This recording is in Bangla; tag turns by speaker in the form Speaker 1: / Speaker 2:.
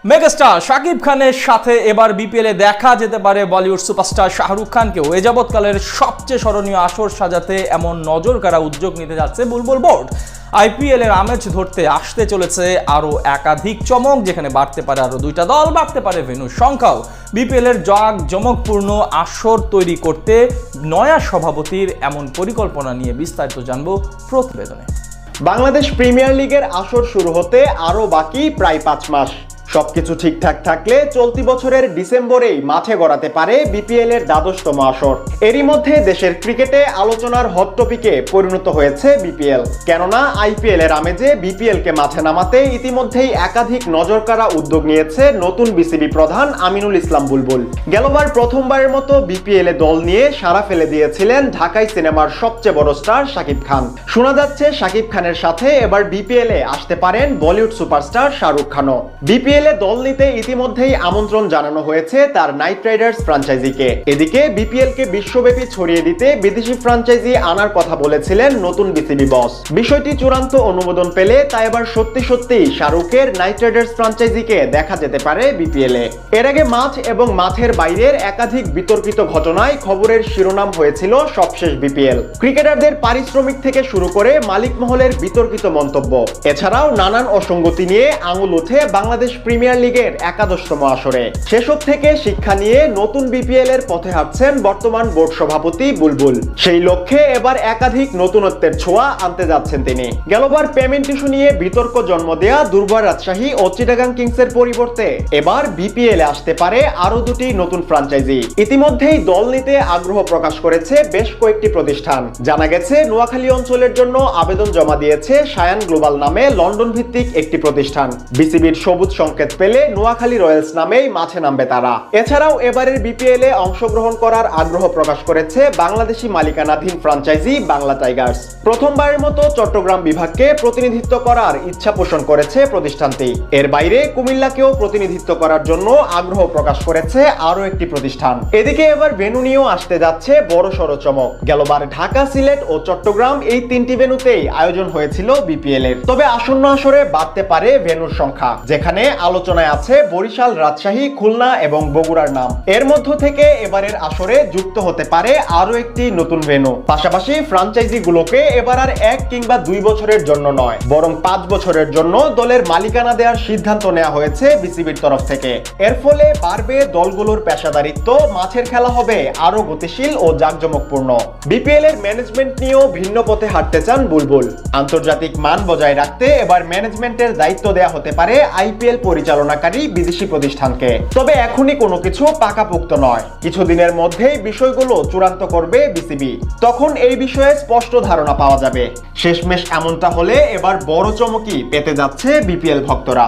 Speaker 1: মেগাস্টার শাকিব খানের সাথে এবার বিপিএল এ দেখা যেতে পারে বলিউড সুপারস্টার শাহরুখ খানকেও। এ যাবৎকালের সবচেয়ে স্মরণীয় আসর সাজাতে এমন নজর কাড়া উদ্যোগ নিতে যাচ্ছে বুলবুল বোর্ড। আইপিএল এর আমেজ ধরতে আসতে চলেছে আরো একাধিক চমক, যেখানে বাড়তে পারে আরো 2টা দল, বাড়তে পারে ভেন্যুর সংখ্যাও। বিপিএল এর জমকপূর্ণ আসর তৈরি করতে নয়া সভাপতির এমন পরিকল্পনা নিয়ে বিস্তারিত জানবো প্রতিবেদনে।
Speaker 2: বাংলাদেশ প্রিমিয়ার লিগের আসর শুরু হতে আরো বাকি প্রায় 5 মাস। সবকিছু ঠিকঠাক থাকলে চলতি বছরের ডিসেম্বরেই মাঠে গড়াতে পারে বিপিএল এর 12তম আসর। এরই মধ্যে দেশের ক্রিকেটে আলোচনার হট টপিকে পরিণত হয়েছে বিপিএল। কেননা আইপিএল এর আমেজে বিপিএল কে মাঠে নামাতে ইতিমধ্যেই একাধিক নজরকাড়া উদ্যোগ নিয়েছে নতুন বিসিবি প্রধান আমিনুল ইসলাম বুলবুল। গেলবার প্রথমবারের মতো বিপিএল এ দল নিয়ে সাড়া ফেলে দিয়েছিলেন ঢাকাই সিনেমার সবচেয়ে বড় স্টার শাকিব খান। শোনা যাচ্ছে শাকিব খানের সাথে এবার বিপিএল এ আসতে পারেন বলিউড সুপারস্টার শাহরুখ খানও। বিপিএল দল নিতে ইতিমধ্যেই আমন্ত্রণ জানানো হয়েছে তার নাইট রাইডার্স ফ্র্যাঞ্চাইজিকে। এদিকে বিপিএল কে বিশ্বব্যাপী ছড়িয়ে দিতে বিদেশি ফ্র্যাঞ্চাইজি আনার কথা বলেছিলেন নতুন বিসিবি বস। বিষয়টি চূড়ান্ত অনুমোদন পেলে তা এবার সত্যি শাহরুখের নাইট রাইডার্স ফ্র্যাঞ্চাইজিকে দেখা যেতে পারে বিপিএল এ। এর আগে মাঠ এবং মাঠের বাইরের একাধিক বিতর্কিত ঘটনায় খবরের শিরোনাম হয়েছিল সবশেষ বিপিএল। ক্রিকেটারদের পারিশ্রমিক থেকে শুরু করে মালিক মহলের বিতর্কিত মন্তব্য, এছাড়াও নানান অসঙ্গতি নিয়ে আঙুল ওঠে বাংলাদেশ প্রিমিয়ার লিগের 11তম আসরে। সেসব থেকে শিক্ষা নিয়ে নতুন বিপিএল এর পথে হাঁটছেন বর্তমান বোর্ড সভাপতি বুলবুল। সেই লক্ষ্যে এবার একাধিক নতুনত্বের ছোঁয়া আনতে যাচ্ছেন তিনি। গেলবার পেমেন্ট ইস্যু নিয়ে বিতর্ক জন্ম দেয়া দুর্বার রাজশাহী ও চিটাগাং কিংসের পরিবর্তে এবার বিপিএল এ আসতে পারে আরো 2টি নতুন ফ্র্যাঞ্চাইজি। ইতিমধ্যেই দল নিতে আগ্রহ প্রকাশ করেছে বেশ কয়েকটি প্রতিষ্ঠান। জানা গেছে নোয়াখালী অঞ্চলের জন্য আবেদন জমা দিয়েছে সায়ান গ্লোবাল নামে লন্ডন ভিত্তিক একটি প্রতিষ্ঠান। বিসিবির সবুজ সংকেত পেলে নোয়াখালী রয়্যালস নামেই মাঠে নামবে তারা। এছাড়াও এবারের বিপিএল এ অংশগ্রহণ করার আগ্রহ প্রকাশ করেছে বাংলাদেশি মালিকানাধীন ফ্র্যাঞ্চাইজি বাংলা টাইগার্স। প্রথমবারের মতো চট্টগ্রাম বিভাগকে প্রতিনিধিত্ব করার ইচ্ছা পোষণ করেছে প্রতিষ্ঠানটি। এর বাইরে কুমিল্লাকেও প্রতিনিধিত্ব করার জন্য আগ্রহ প্রকাশ করেছে আরো একটি প্রতিষ্ঠান। এদিকে এবার ভেন্যু নিয়েও আসতে যাচ্ছে বড়সড় চমক। গেলবার ঢাকা, সিলেট ও চট্টগ্রাম এই 3টি ভেন্যুতেই আয়োজন হয়েছিল বিপিএল এর। তবে আসন্ন আসরে বাড়তে পারে ভেন্যুর সংখ্যা, যেখানে আলোচনায় আছে বরিশাল, রাজশাহী, খুলনা এবং বগুড়ার নাম। এর মধ্য থেকে এবারের আসরে যুক্ত হতে পারে আরো একটি নতুন ভেন্যু। পাশাপাশি ফ্র্যাঞ্চাইজি গুলোকে এবার আর 1 কিংবা 2 বছরের জন্য নয়, বরং 5 বছরের জন্য দলের মালিকানা দেওয়ার সিদ্ধান্ত নেওয়া হয়েছে বিসিবির তরফ থেকে। এর ফলে বাড়বে দলগুলোর পেশাদারিত্ব, মাঠের খেলা হবে আরো গতিশীল ও জাঁকজমকপূর্ণ। বিপিএল এর ম্যানেজমেন্ট নিয়েও ভিন্ন পথে হাঁটতে চান বুলবুল। আন্তর্জাতিক মান বজায় রাখতে এবার ম্যানেজমেন্টের দায়িত্ব দেওয়া হতে পারে আইপিএল পরিচালনাকারী বিদেশি প্রতিষ্ঠানকে। তবে এখনই কোনো কিছু পাকাপোক্ত নয়, কিছুদিনের মধ্যেই বিষয়গুলো চূড়ান্ত করবে বিসিবি। তখন এই বিষয়ে স্পষ্ট ধারণা পাওয়া যাবে। শেষমেশ এমনটা হলে এবার বড় চমকই পেতে যাচ্ছে বিপিএল ভক্তরা।